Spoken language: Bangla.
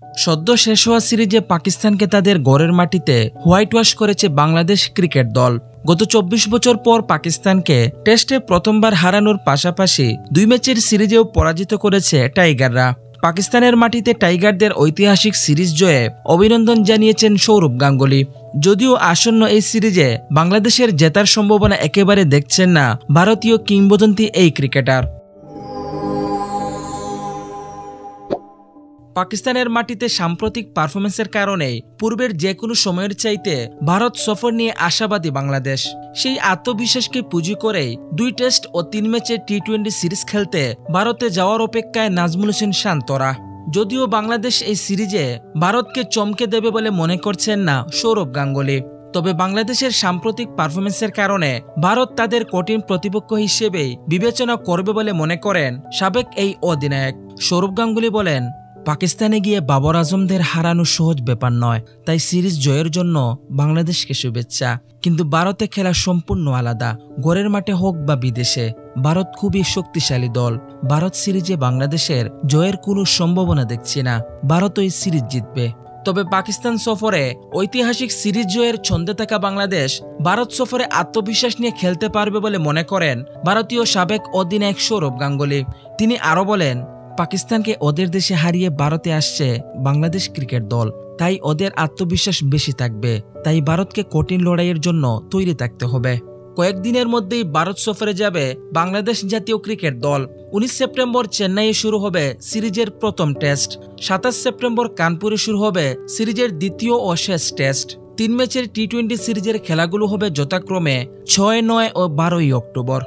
সদ্য শেষ হওয়া সিরিজে পাকিস্তানকে তাদের ঘরের মাটিতে হোয়াইট ওয়াশ করেছে বাংলাদেশ ক্রিকেট দল। গত ২৪ বছর পর পাকিস্তানকে টেস্টে প্রথমবার হারানোর পাশাপাশি ২ ম্যাচের সিরিজেও পরাজিত করেছে টাইগাররা। পাকিস্তানের মাটিতে টাইগারদের ঐতিহাসিক সিরিজ জয়ে অভিনন্দন জানিয়েছেন সৌরভ গাঙ্গুলী। যদিও আসন্ন এই সিরিজে বাংলাদেশের জেতার সম্ভাবনা একেবারে দেখছেন না ভারতীয় কিংবদন্তি এই ক্রিকেটার। পাকিস্তানের মাটিতে সাম্প্রতিক পারফরমেন্সের কারণে পূর্বের যে কোনো সময়ের চাইতে ভারত সফর নিয়ে আশাবাদী বাংলাদেশ। সেই আত্মবিশ্বাসকে পুঁজি করেই ২ টেস্ট ও ৩ ম্যাচের টি-20 সিরিজ খেলতে ভারতে যাওয়ার অপেক্ষায় নাজমুল হোসেন শান্তরা। যদিও বাংলাদেশ এই সিরিজে ভারতকে চমকে দেবে বলে মনে করছেন না সৌরভ গাঙ্গুলী, তবে বাংলাদেশের সাম্প্রতিক পারফরমেন্সের কারণে ভারত তাদের কঠিন প্রতিপক্ষ হিসেবেই বিবেচনা করবে বলে মনে করেন সাবেক এই অধিনায়ক। সৌরভ গাঙ্গুলী বলেন, পাকিস্তানে গিয়ে বাবর আজমদের হারানো সহজ ব্যাপার নয়, তাই সিরিজ জয়ের জন্য বাংলাদেশকে শুভেচ্ছা। কিন্তু ভারতে খেলা সম্পূর্ণ আলাদা, ঘরের মাঠে হোক বা বিদেশে। ভারত খুবই শক্তিশালী দল। ভারত সিরিজে বাংলাদেশের জয়ের কোনো সম্ভাবনা দেখছি না। ভারত এই সিরিজ জিতবে। তবে পাকিস্তান সফরে ঐতিহাসিক সিরিজ জয়ের ছন্দে থাকা বাংলাদেশ ভারত সফরে আত্মবিশ্বাস নিয়ে খেলতে পারবে বলে মনে করেন ভারতীয় সাবেক অধিনায়ক সৌরভ গাঙ্গুলী। তিনি আরও বলেন, পাকিস্তানকে ওদের দেশে হারিয়ে ভারতে আসছে বাংলাদেশ ক্রিকেট দল, তাই ওদের আত্মবিশ্বাস বেশি থাকবে। তাই ভারতকে কঠিন লড়াইয়ের জন্য তৈরি থাকতে হবে। কয়েকদিনের মধ্যেই ভারত সফরে যাবে বাংলাদেশ জাতীয় ক্রিকেট দল। ১৯ সেপ্টেম্বর চেন্নাইয়ে শুরু হবে সিরিজের প্রথম টেস্ট। ২৭ সেপ্টেম্বর কানপুরে শুরু হবে সিরিজের দ্বিতীয় ও শেষ টেস্ট। ৩ ম্যাচের টি-20 সিরিজের খেলাগুলো হবে যথাক্রমে ৬, ৯ ও ১২ অক্টোবর।